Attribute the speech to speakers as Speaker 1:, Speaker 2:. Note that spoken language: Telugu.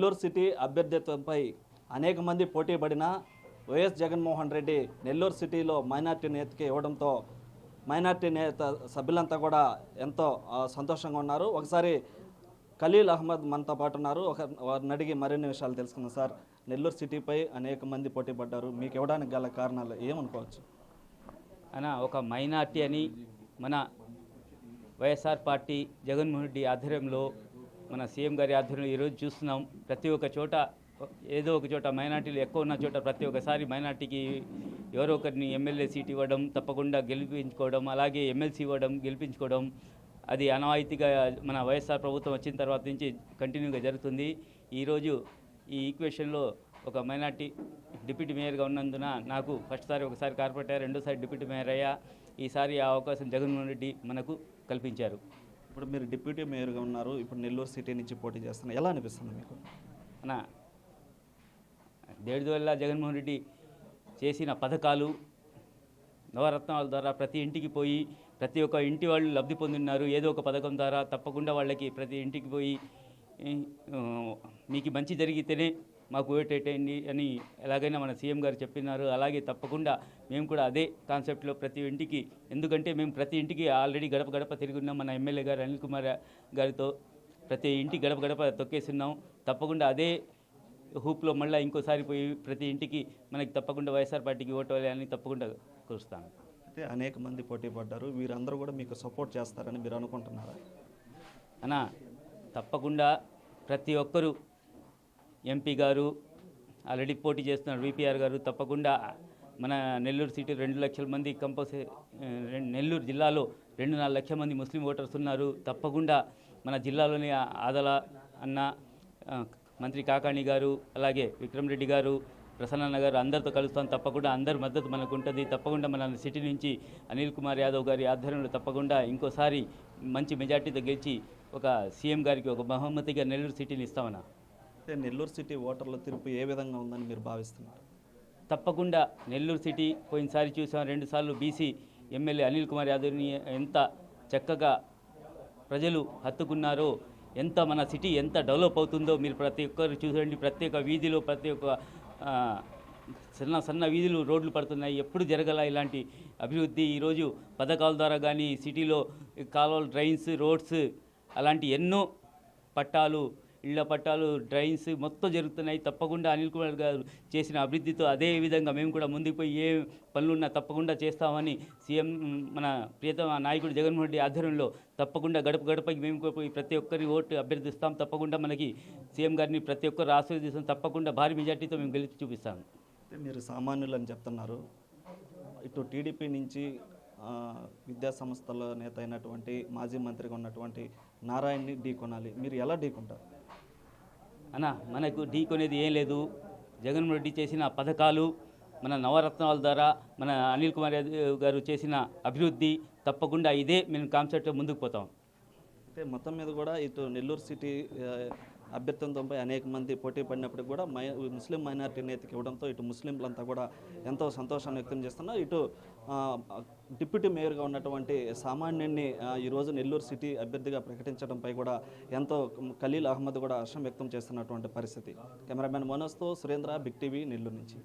Speaker 1: నెల్లూరు సిటీ అభ్యర్థిత్వంపై అనేక మంది పోటీ పడిన వైఎస్ జగన్మోహన్ రెడ్డి నెల్లూరు సిటీలో మైనార్టీ నేతకి ఇవ్వడంతో మైనార్టీ నేత సభ్యులంతా కూడా ఎంతో సంతోషంగా ఉన్నారు. ఒకసారి ఖలీల్ అహ్మద్ మనతో పాటు ఉన్నారు. వారిని అడిగి మరిన్ని విషయాలు తెలుసుకుందాం. సార్, నెల్లూరు సిటీపై అనేక మంది పోటీ పడ్డారు, మీకు ఇవ్వడానికి గల కారణాలు ఏమనుకోవచ్చు?
Speaker 2: ఒక మైనార్టీ అని మన వైఎస్ఆర్ పార్టీ జగన్మోహన్ రెడ్డి ఆధ్వర్యంలో మన సీఎం గారి ఆధ్వర్యంలో ఈరోజు చూస్తున్నాం. ప్రతి ఒక్క చోట ఏదో ఒక చోట మైనార్టీలు ఎక్కువ ఉన్న చోట ప్రతి ఒక్కసారి మైనార్టీకి ఎవరో ఒకరిని ఎమ్మెల్యే సీట్ ఇవ్వడం, తప్పకుండా గెలిపించుకోవడం, అలాగే ఎమ్మెల్సీ ఇవ్వడం, గెలిపించుకోవడం అది ఆనవాయితీగా మన వైఎస్ఆర్ ప్రభుత్వం వచ్చిన తర్వాత నుంచి కంటిన్యూగా జరుగుతుంది. ఈరోజు ఈ ఈక్వేషన్లో ఒక మైనార్టీ డిప్యూటీ మేయర్గా ఉన్నందున నాకు ఒకసారి కార్పొరేటర్, రెండోసారి డిప్యూటీ మేయర్ అయ్యా. ఈసారి ఆ అవకాశం జగన్మోహన్ రెడ్డి మనకు కల్పించారు.
Speaker 1: ఇప్పుడు మీరు డిప్యూటీ మేయర్గా ఉన్నారు, ఇప్పుడు నెల్లూరు సిటీ నుంచి పోటీ చేస్తున్నారు, ఎలా అనిపిస్తుంది మీకు?
Speaker 2: దేవుడి వల్ల జగన్మోహన్ రెడ్డి చేసిన పథకాలు నవరత్నాల ద్వారా ప్రతి ఇంటికి పోయి ప్రతి ఒక్క ఇంటి వాళ్ళు లబ్ధి పొందున్నారు. ఏదో ఒక పథకం ద్వారా తప్పకుండా వాళ్ళకి ప్రతి ఇంటికి పోయి మీకు మంచి జరిగితేనే మాకు ఓటేయండి అని ఎలాగైనా మన సీఎం గారు చెప్పినారు. అలాగే తప్పకుండా మేము కూడా అదే కాన్సెప్ట్లో ప్రతి ఇంటికి, ఎందుకంటే మేము ప్రతి ఇంటికి ఆల్రెడీ గడప గడప తిరిగి ఉన్నాం. మన ఎమ్మెల్యే గారు అనిల్ కుమార్ గారితో ప్రతి ఇంటి గడప గడప తొక్కేస్తున్నాం. తప్పకుండా అదే హూప్లో మళ్ళీ ఇంకోసారి పోయి ప్రతి ఇంటికి మనకి తప్పకుండా వైఎస్ఆర్ పార్టీకి ఓటు వేయాలని తప్పకుండా కోరుస్తాను.
Speaker 1: అయితే అనేక మంది పోటీ పడ్డారు, వీరందరూ కూడా మీకు సపోర్ట్ చేస్తారని మీరు అనుకుంటున్నారా?
Speaker 2: తప్పకుండా ప్రతి ఒక్కరూ, ఎంపీ గారు ఆల్రెడీ పోటీ చేస్తున్నారు, విపిఆర్ గారు, తప్పకుండా మన నెల్లూరు సిటీ 2 లక్షల మంది కంపల్సరీ, నెల్లూరు జిల్లాలో 2-4 లక్షల మంది ముస్లిం ఓటర్స్ ఉన్నారు. తప్పకుండా మన జిల్లాలోని ఆదల అన్న, మంత్రి కాకాణి గారు, అలాగే విక్రమ్ రెడ్డి గారు, ప్రసన్న గారు అందరితో కలుస్తాం. తప్పకుండా అందరి మద్దతు మనకు ఉంటుంది. తప్పకుండా మన సిటీ నుంచి అనిల్ కుమార్ యాదవ్ గారి ఆధ్వర్యంలో తప్పకుండా ఇంకోసారి మంచి మెజార్టీతో గెలిచి ఒక సీఎం గారికి ఒక బహుమతిగా నెల్లూరు సిటీని ఇస్తామన్నా.
Speaker 1: అయితే నెల్లూరు సిటీ ఓటర్ల తీర్పు ఏ విధంగా ఉందని మీరు భావిస్తున్నారు?
Speaker 2: తప్పకుండా నెల్లూరు సిటీ పోయినసారి చూసాం, 2 సార్లు బీసీ ఎమ్మెల్యే అనిల్ కుమార్ యాదవ్ని ఎంత చక్కగా ప్రజలు హత్తుకున్నారో, ఎంత మన సిటీ ఎంత డెవలప్ అవుతుందో మీరు ప్రతి ఒక్కరు చూడండి. ప్రతి ఒక్క వీధిలో ప్రతి ఒక్క సన్న వీధులు రోడ్లు పడుతున్నాయి. ఎప్పుడు జరగల ఇలాంటి అభివృద్ధి. ఈరోజు పథకాల ద్వారా కానీ సిటీలో కాలువలు, డ్రైన్స్, రోడ్స్ అలాంటి ఎన్నో పట్టాలు, ఇళ్ల పట్టాలు, డ్రైన్స్ మొత్తం జరుగుతున్నాయి. తప్పకుండా అనిల్ కుమార్ గారు చేసిన అభివృద్ధితో అదే విధంగా మేము కూడా ముందుకు పోయి ఏ పనులున్నా తప్పకుండా చేస్తామని సీఎం మన ప్రియతమ నాయకుడు జగన్మోహన్ రెడ్డి ఆధ్వర్యంలో తప్పకుండా గడప గడపకి మేము పోయి ప్రతి ఒక్కరి ఓటు అభ్యర్థిస్తాం. తప్పకుండా మనకి సీఎం గారిని ప్రతి ఒక్కరు ఆశీర్వదిస్తాం. తప్పకుండా భారీ మెజార్టీతో మేము గెలిచి చూపిస్తాం.
Speaker 1: మీరు సామాన్యులు అని చెప్తున్నారు, ఇటు టీడీపీ నుంచి విద్యా సంస్థల నేత అయినటువంటి మాజీ మంత్రిగా ఉన్నటువంటి నారాయణని ఢీకొనాలి, మీరు ఎలా ఢీకొంటారు?
Speaker 2: మనకు ఢీకొనేది ఏం లేదు. జగన్మోహన్ రెడ్డి చేసిన పథకాలు, మన నవరత్నాల ద్వారా మన అనిల్ కుమార్ యాదవ్ గారు చేసిన అభివృద్ధి, తప్పకుండా ఇదే మేము కాన్సెప్ట్ ముందుకు పోతాం.
Speaker 1: అంటే మొత్తం మీద కూడా ఇటు నెల్లూరు సిటీ అభ్యర్థిత్వంపై అనేక మంది పోటీ పడినప్పటికీ కూడా ముస్లిం మైనార్టీ నేతకి ఇవ్వడంతో ఇటు ముస్లింలంతా కూడా ఎంతో సంతోషాన్ని వ్యక్తం చేస్తున్నారు. ఇటు డిప్యూటీ మేయర్గా ఉన్నటువంటి సామాన్యుడిని ఈరోజు నెల్లూరు సిటీ అభ్యర్థిగా ప్రకటించడంపై కూడా ఎంతో ఖలీల్ అహ్మద్ కూడా హర్షం వ్యక్తం చేస్తున్నటువంటి పరిస్థితి. కెమెరామెన్ మనోజ్తో సురేంద్ర, బిగ్ టీవీ, నెల్లూరు నుంచి.